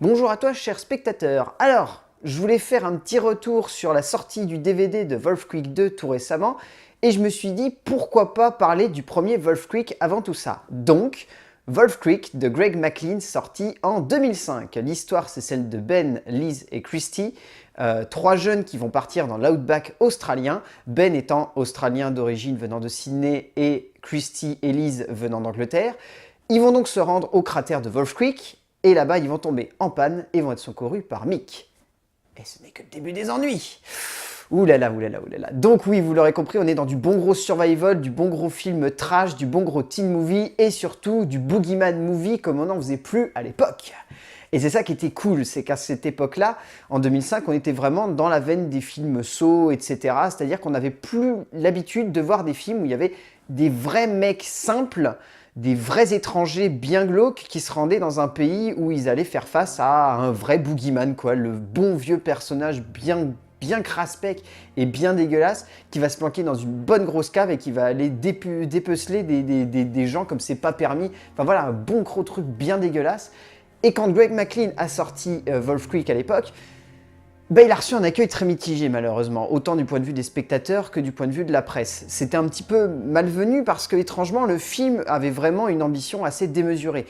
Bonjour à toi, cher spectateur. Alors, je voulais faire un petit retour sur la sortie du DVD de Wolf Creek 2 tout récemment, et je me suis dit pourquoi pas parler du premier Wolf Creek avant tout ça. Donc, Wolf Creek de Greg McLean, sorti en 2005. L'histoire, c'est celle de Ben, Liz et Christy, trois jeunes qui vont partir dans l'outback australien, Ben étant australien d'origine venant de Sydney et Christy et Liz venant d'Angleterre. Ils vont donc se rendre au cratère de Wolf Creek, et là-bas, ils vont tomber en panne et vont être secourus par Mick. Et ce n'est que le début des ennuis. Ouh là là, ouh là là, ouh là là. Donc oui, vous l'aurez compris, on est dans du bon gros survival, du bon gros film trash, du bon gros teen movie et surtout du boogeyman movie comme on n'en faisait plus à l'époque. Et c'est ça qui était cool, c'est qu'à cette époque-là, en 2005, on était vraiment dans la veine des films Saw, etc. C'est-à-dire qu'on n'avait plus l'habitude de voir des films où il y avait des vrais mecs simples, des vrais étrangers bien glauques qui se rendaient dans un pays où ils allaient faire face à un vrai boogeyman, quoi, le bon vieux personnage bien craspec et bien dégueulasse qui va se planquer dans une bonne grosse cave et qui va aller dépeceler des gens comme c'est pas permis. Enfin voilà, un bon gros truc bien dégueulasse. Et quand Greg McLean a sorti Wolf Creek à l'époque, il a reçu un accueil très mitigé malheureusement, autant du point de vue des spectateurs que du point de vue de la presse. C'était un petit peu malvenu parce que étrangement le film avait vraiment une ambition assez démesurée.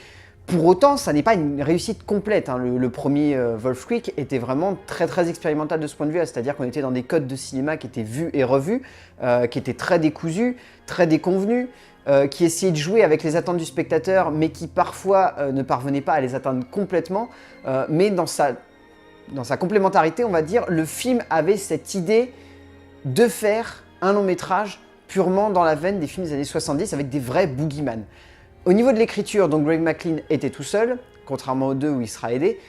Pour autant, ça n'est pas une réussite complète, hein. Le premier Wolf Creek était vraiment très expérimental de ce point de vue, c'est-à-dire qu'on était dans des codes de cinéma qui étaient vus et revus, qui étaient très décousus, très déconvenus, qui essayaient de jouer avec les attentes du spectateur, mais qui parfois ne parvenaient pas à les atteindre complètement, mais dans sa complémentarité, on va dire, le film avait cette idée de faire un long métrage purement dans la veine des films des années 70 avec des vrais boogeyman. Au niveau de l'écriture, donc Greg McLean était tout seul, contrairement aux deux où il sera aidé.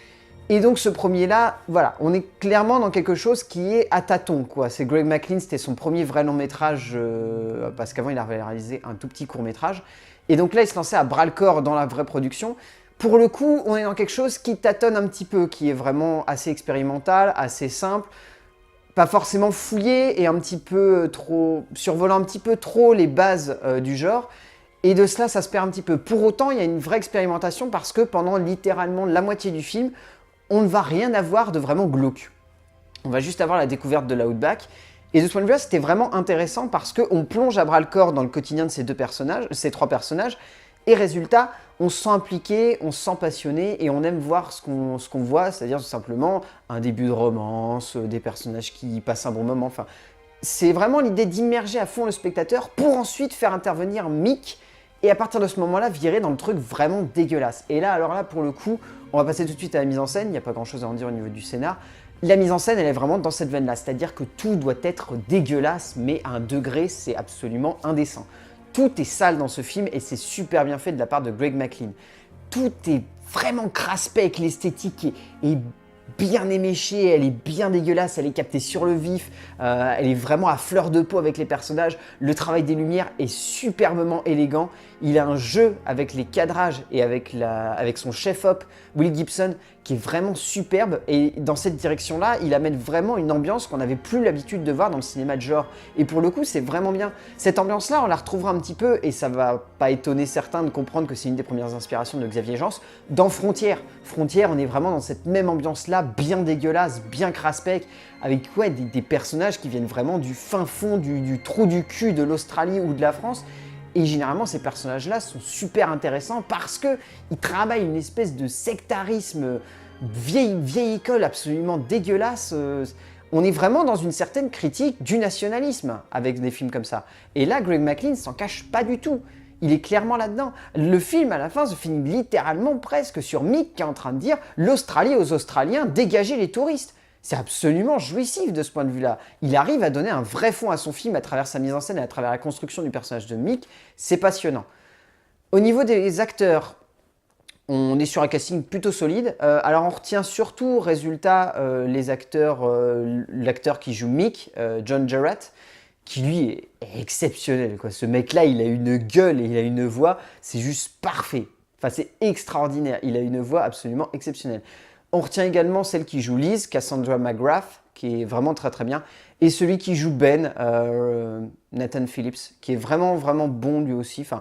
Et donc ce premier-là, voilà, on est clairement dans quelque chose qui est à tâtons, quoi. C'est Greg McLean, c'était son premier vrai long métrage, parce qu'avant il avait réalisé un tout petit court métrage. Et donc là, il se lançait à bras-le-corps dans la vraie production. Pour le coup, on est dans quelque chose qui tâtonne un petit peu, qui est vraiment assez expérimental, assez simple, pas forcément fouillé et un petit peu trop, survolant un petit peu trop les bases du genre. Et de cela, ça se perd un petit peu. Pour autant, il y a une vraie expérimentation parce que pendant littéralement la moitié du film, on ne va rien avoir de vraiment glauque. On va juste avoir la découverte de l'outback. Et de ce point de vue-là, c'était vraiment intéressant parce qu'on plonge à bras-le-corps dans le quotidien de ces trois personnages. Et résultat, on se sent impliqué, on se sent passionné et on aime voir ce qu'on voit, c'est-à-dire tout simplement un début de romance, des personnages qui passent un bon moment. Enfin, c'est vraiment l'idée d'immerger à fond le spectateur pour ensuite faire intervenir Mick et à partir de ce moment-là, virer dans le truc vraiment dégueulasse. Et là, alors là, pour le coup, on va passer tout de suite à la mise en scène, il n'y a pas grand-chose à en dire au niveau du scénar. La mise en scène, elle est vraiment dans cette veine-là, c'est-à-dire que tout doit être dégueulasse, mais à un degré, c'est absolument indécent. Tout est sale dans ce film et c'est super bien fait de la part de Greg McLean. Tout est vraiment craspec, l'esthétique est bien éméchée, elle est bien dégueulasse, elle est captée sur le vif, elle est vraiment à fleur de peau avec les personnages, le travail des lumières est superbement élégant, il a un jeu avec les cadrages et avec son chef-op, Will Gibson, qui est vraiment superbe et dans cette direction-là, il amène vraiment une ambiance qu'on n'avait plus l'habitude de voir dans le cinéma de genre. Et pour le coup, c'est vraiment bien. Cette ambiance-là, on la retrouvera un petit peu, et ça va pas étonner certains de comprendre que c'est une des premières inspirations de Xavier Jans, dans Frontières. Frontières, on est vraiment dans cette même ambiance-là, bien dégueulasse, bien craspec, avec ouais, des personnages qui viennent vraiment du fin fond, du trou du cul de l'Australie ou de la France. Et généralement, ces personnages-là sont super intéressants parce qu'ils travaillent une espèce de sectarisme vieille école absolument dégueulasse. On est vraiment dans une certaine critique du nationalisme avec des films comme ça. Et là, Greg McLean s'en cache pas du tout. Il est clairement là-dedans. Le film, à la fin, se finit littéralement presque sur Mick qui est en train de dire « L'Australie aux Australiens, dégagez les touristes !» C'est absolument jouissif de ce point de vue-là. Il arrive à donner un vrai fond à son film à travers sa mise en scène et à travers la construction du personnage de Mick. C'est passionnant. Au niveau des acteurs, on est sur un casting plutôt solide. Alors on retient surtout, résultat, les acteurs, l'acteur qui joue Mick, John Jarratt, qui lui est exceptionnel, quoi. Ce mec-là, il a une gueule et il a une voix, c'est juste parfait. Enfin, c'est extraordinaire. Il a une voix absolument exceptionnelle. On retient également celle qui joue Liz, Cassandra McGrath, qui est vraiment très bien. Et celui qui joue Ben, Nathan Phillips, qui est vraiment bon lui aussi. Enfin,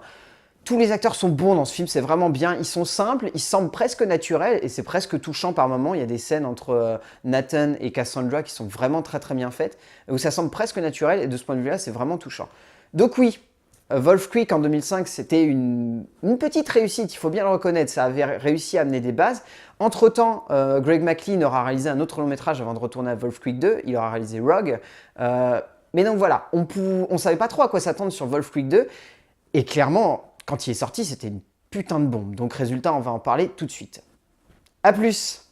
Tous les acteurs sont bons dans ce film, c'est vraiment bien. Ils sont simples, ils semblent presque naturels et c'est presque touchant par moments. Il y a des scènes entre Nathan et Cassandra qui sont vraiment très très bien faites, où ça semble presque naturel et de ce point de vue-là, c'est vraiment touchant. Donc oui, Wolf Creek en 2005, c'était une petite réussite, il faut bien le reconnaître. Ça avait réussi à amener des bases. Entre-temps, Greg McLean aura réalisé un autre long métrage avant de retourner à Wolf Creek 2. Il aura réalisé Rogue. Mais donc voilà, on savait pas trop à quoi s'attendre sur Wolf Creek 2. Et clairement, quand il est sorti, c'était une putain de bombe. Donc résultat, on va en parler tout de suite. A plus!